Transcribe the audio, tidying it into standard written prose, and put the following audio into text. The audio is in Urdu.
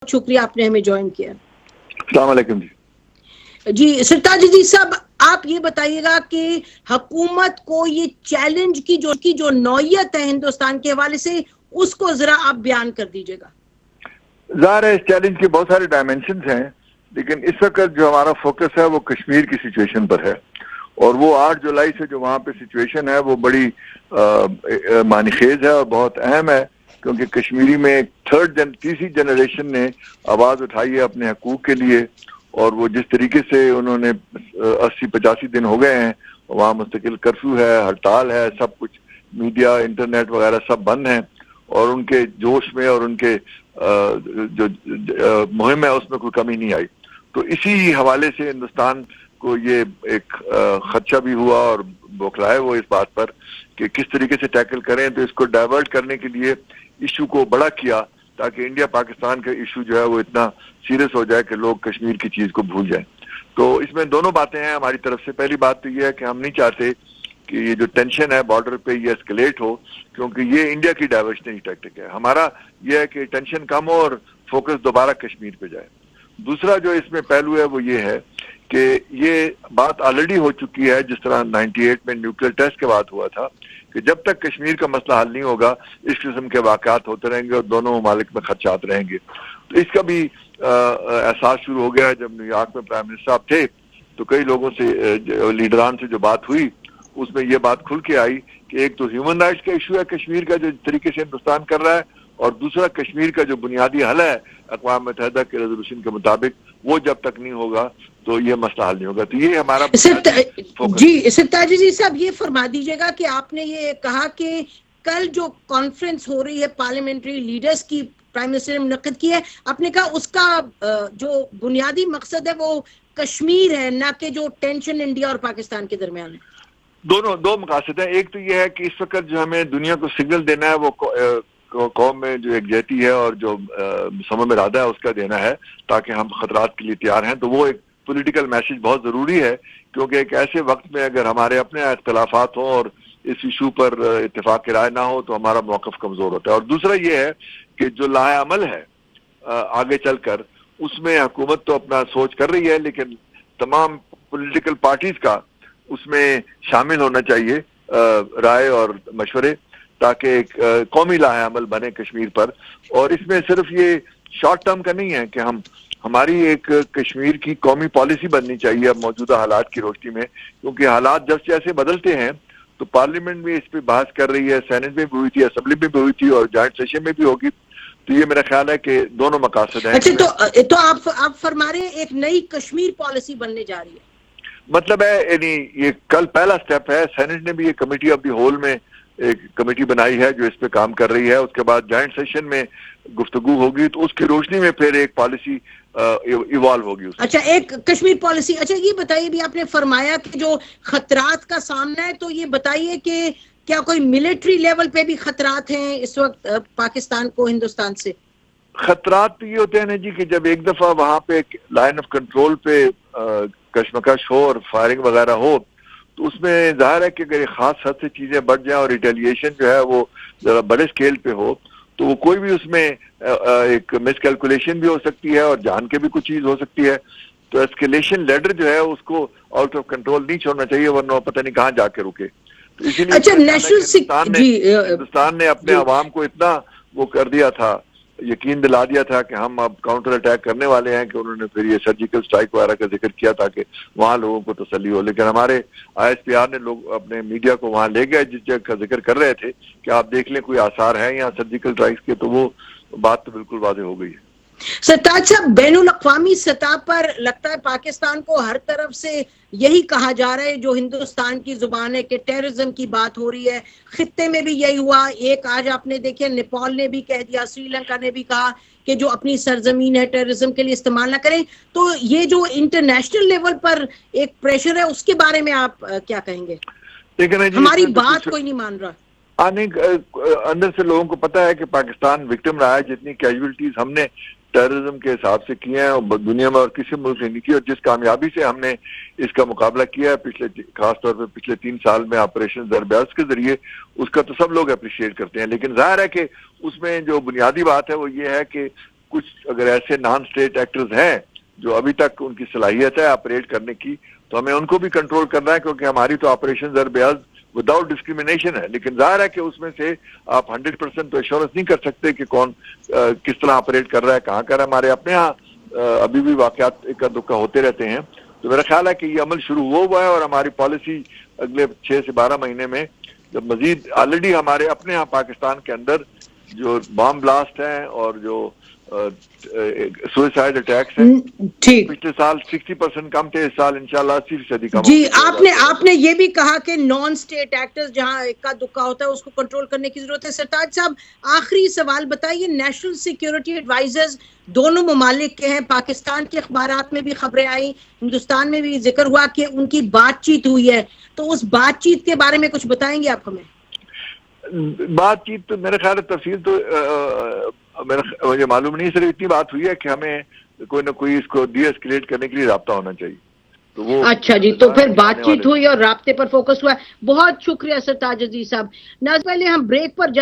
شکریہ آپ نے ہمیں جوائن کیا. السلام علیکم. جی سرتاج جی صاحب آپ یہ بتائیے گا کہ حکومت کو یہ چیلنج کی جو نوعیت ہے ہندوستان کے حوالے سے اس کو ذرا آپ بیان کر دیجیے گا. ظاہر ہے اس چیلنج کے بہت سارے ڈائمینشنز ہیں، لیکن اس وقت جو ہمارا فوکس ہے وہ کشمیر کی سچویشن پر ہے، اور وہ 8 جولائی سے جو وہاں پہ سچویشن ہے وہ بڑی معنی خیز ہے اور بہت اہم ہے، کیونکہ کشمیری میں تیسری جنریشن نے آواز اٹھائی ہے اپنے حقوق کے لیے، اور وہ جس طریقے سے انہوں نے 80-85 دن ہو گئے ہیں وہاں مستقل کرفیو ہے، ہڑتال ہے، سب کچھ میڈیا انٹرنیٹ وغیرہ سب بند ہیں، اور ان کے جوش میں اور ان کے جو مہم ہے اس میں کوئی کمی نہیں آئی. تو اسی حوالے سے ہندوستان کو یہ ایک خدشہ بھی ہوا اور بوکھلائے وہ اس بات پر کہ کس طریقے سے ٹیکل کریں. تو اس کو ڈائیورٹ کرنے کے لیے ایشو کو بڑا کیا تاکہ انڈیا پاکستان کا ایشو جو ہے وہ اتنا سیریس ہو جائے کہ لوگ کشمیر کی چیز کو بھول جائیں. تو اس میں دونوں باتیں ہیں ہماری طرف سے. پہلی بات تو یہ ہے کہ ہم نہیں چاہتے کہ یہ جو ٹینشن ہے بارڈر پہ یہ اسکلیٹ ہو، کیونکہ یہ انڈیا کی ڈائیورشنری ٹیکٹک ہے. ہمارا یہ ہے کہ ٹینشن کم ہو اور فوکس دوبارہ کشمیر پہ جائے. دوسرا جو اس میں پہلو ہے وہ یہ ہے کہ یہ بات آلریڈی ہو چکی ہے، جس طرح 98 میں نیوکلیئر ٹیسٹ کے بعد ہوا تھا کہ جب تک کشمیر کا مسئلہ حل نہیں ہوگا اس قسم کے واقعات ہوتے رہیں گے اور دونوں ممالک میں خدشات رہیں گے. تو اس کا بھی احساس شروع ہو گیا ہے. جب نیو یارک میں پرائم منسٹر صاحب تھے تو کئی لوگوں سے لیڈران سے جو بات ہوئی اس میں یہ بات کھل کے آئی کہ ایک تو ہیومن رائٹس کا ایشو ہے کشمیر کا جو طریقے سے ہندوستان کر رہا ہے، اور دوسرا کشمیر کا جو بنیادی حل ہے اقوام متحدہ کے ریزولوشن کے مطابق وہ جب تک نہیں ہوگا تو یہ مسئلہ حل نہیں ہوگا. تو یہ ہمارا جی سرتاج جی صاحب یہ فرما دیجیے گا کہ آپ نے یہ کہا کہ کل جو کانفرنس ہو رہی ہے پارلیمنٹری لیڈرز کی پرائم منسٹر نے منعقد کی ہے، آپ نے کہا اس کا جو بنیادی مقصد ہے وہ کشمیر ہے، نہ کہ جو ٹینشن انڈیا اور پاکستان کے درمیان ہے. دو مقاصد ہیں. ایک تو یہ ہے کہ اس وقت جو ہمیں دنیا کو سگنل دینا ہے وہ قوم میں جو یکجہتی ہے اور جو صمیم ارادہ ہے اس کا دینا ہے تاکہ ہم خطرات کے لیے تیار ہیں. تو وہ ایک پولیٹیکل میسج بہت ضروری ہے، کیونکہ ایک ایسے وقت میں اگر ہمارے اپنے اختلافات ہوں اور اس ایشو پر اتفاق کی رائے نہ ہو تو ہمارا موقف کمزور ہوتا ہے. اور دوسرا یہ ہے کہ جو لاہ عمل ہے آگے چل کر اس میں حکومت تو اپنا سوچ کر رہی ہے، لیکن تمام پولیٹیکل پارٹیز کا اس میں شامل ہونا چاہیے رائے اور مشورے، تاکہ ایک قومی لاہ عمل بنے کشمیر پر. اور اس میں صرف یہ شارٹ ٹرم کا نہیں ہے کہ ہماری ایک کشمیر کی قومی پالیسی بننی چاہیے اب موجودہ حالات کی روشنی میں، کیونکہ حالات جب جیسے بدلتے ہیں تو پارلیمنٹ بھی اس پہ بحث کر رہی ہے، سینٹ میں بھی ہوئی تھی، اسمبلی میں بھی ہوئی تھی اور جوائنٹ سیشن میں بھی ہوگی. تو یہ میرا خیال ہے کہ دونوں مقاصد ہیں. اچھا تو آپ فرما رہے ہیں ایک نئی کشمیر پالیسی بننے جا رہی ہے. مطلب ہے یعنی یہ کل پہلا سٹیپ ہے. سینٹ نے بھی یہ کمیٹی آف دی ہول میں ایک کمیٹی بنائی ہے جو اس پہ کام کر رہی ہے. اس کے بعد جوائنٹ سیشن میں گفتگو ہوگی تو اس کی روشنی میں پھر ایک پالیسی ایوالو ہوگی. اچھا ایک کشمیر پالیسی. اچھا یہ بتائیے بھی آپ نے فرمایا کہ جو خطرات کا سامنا ہے تو یہ بتائیے کہ کیا کوئی ملٹری لیول پہ بھی خطرات ہیں اس وقت پاکستان کو ہندوستان سے؟ خطرات تو یہ ہوتے ہیں جی کہ جب ایک دفعہ وہاں پہ لائن آف کنٹرول پہ کشمکش ہو اور فائرنگ وغیرہ ہو تو اس میں ظاہر ہے کہ اگر ایک خاص حد سے چیزیں بڑھ جائیں اور ریٹیلیشن جو ہے وہ ذرا بڑے اسکیل پہ ہو تو وہ کوئی بھی اس میں ایک مس کیلکولیشن بھی ہو سکتی ہے اور جان کے بھی کچھ چیز ہو سکتی ہے. تو اسکیلیشن لیڈر جو ہے اس کو آؤٹ آف کنٹرول نہیں چھوڑنا چاہیے ورنہ وہ پتہ نہیں کہاں جا کے رکے. تو اسی لیے ہندوستان نے اپنے عوام کو اتنا وہ کر دیا تھا، یقین دلا دیا تھا کہ ہم اب کاؤنٹر اٹیک کرنے والے ہیں، کہ انہوں نے پھر یہ سرجیکل اسٹرائک وغیرہ کا ذکر کیا تاکہ وہاں لوگوں کو تسلی ہو. لیکن ہمارے آئی ایس پی آر نے لوگ اپنے میڈیا کو وہاں لے گئے جس جگہ کا ذکر کر رہے تھے کہ آپ دیکھ لیں کوئی آثار ہیں یہاں سرجیکل اسٹرائکس کے، تو وہ بات تو بالکل واضح ہو گئی ہے. سرتاج صاحب بین الاقوامی سطح پر لگتا ہے پاکستان کو ہر طرف سے یہی کہا جا رہا ہے جو ہندوستان کی زبان ہے کہ ٹیررزم کی بات ہو رہی ہے. خطے میں بھی یہی ہوا. ایک آج آپ نے دیکھے نیپال نے بھی کہہ دیا، سری لنکا نے بھی کہا کہ جو اپنی سرزمین ہے ٹیررزم کے لیے استعمال نہ کریں. تو یہ جو انٹرنیشنل لیول پر ایک پریشر ہے اس کے بارے میں آپ کیا کہیں گے؟ ہماری بات کوئی نہیں مان رہا. اندر سے لوگوں کو پتا ہے کہ پاکستان وکٹم رہا ہے. جتنی کیجویلٹیز ہم نے ٹیررزم کے حساب سے کیے ہیں اور دنیا میں اور کسی ملک نے نہیں کی، اور جس کامیابی سے ہم نے اس کا مقابلہ کیا ہے خاص طور پہ پچھلے 3 سال میں آپریشن دربیاز کے ذریعے، اس کا تو سب لوگ اپریشیٹ کرتے ہیں. لیکن ظاہر ہے کہ اس میں جو بنیادی بات ہے وہ یہ ہے کہ کچھ اگر ایسے نان اسٹیٹ ایکٹرز ہیں جو ابھی تک ان کی صلاحیت ہے آپریٹ کرنے کی تو ہمیں ان کو بھی کنٹرول کرنا ہے, کیونکہ ہماری تو آپریشن ضرب وداؤٹ ڈسکریمنیشن ہے. لیکن ظاہر ہے کہ اس میں سے آپ 100% تو ایشورنس نہیں کر سکتے کہ کون کس طرح آپریٹ کر رہا ہے, کہاں کر رہا ہے. ہمارے اپنے ہاں ابھی بھی واقعات اکا دکا ہوتے رہتے ہیں. تو میرا خیال ہے کہ یہ عمل شروع ہوا ہے اور ہماری پالیسی اگلے 6 سے 12 مہینے میں جب مزید آلریڈی ہمارے اپنے ہاں پاکستان کے اندر جو بام بلاسٹ ہیں اور جو سوئسائڈ اٹیکس ہیں پچھلے سال 60% کم تھے, اس سال انشاءاللہ 80% کم. جی آپ نے یہ بھی کہا کہ نان اسٹیٹ ایکٹرز جہاں اکا دکا ہوتا ہے اس کو کنٹرول کرنے کی ضرورت ہے. سرتاج صاحب آخری سوال بتائیے, نیشنل سیکیورٹی ایڈوائزرز دونوں ممالک کے ہیں, پاکستان کے اخبارات میں بھی خبریں آئیں, ہندوستان میں بھی ذکر ہوا کہ ان کی بات چیت ہوئی ہے, تو اس بات چیت کے بارے میں کچھ بتائیں گے آپ ہمیں؟ بات چیت تو میرے خیال تفصیل تو مجھے معلوم نہیں, صرف اتنی بات ہوئی ہے کہ ہمیں کوئی نہ کوئی اس کو ڈی ایسکیلیٹ کرنے کے لیے رابطہ ہونا چاہیے. تو وہ اچھا جی, تو پھر بات چیت ہوئی اور رابطے پر فوکس ہوا ہے. بہت شکریہ سرتاج عزیز صاحب. ناظرین پہلے ہم بریک پر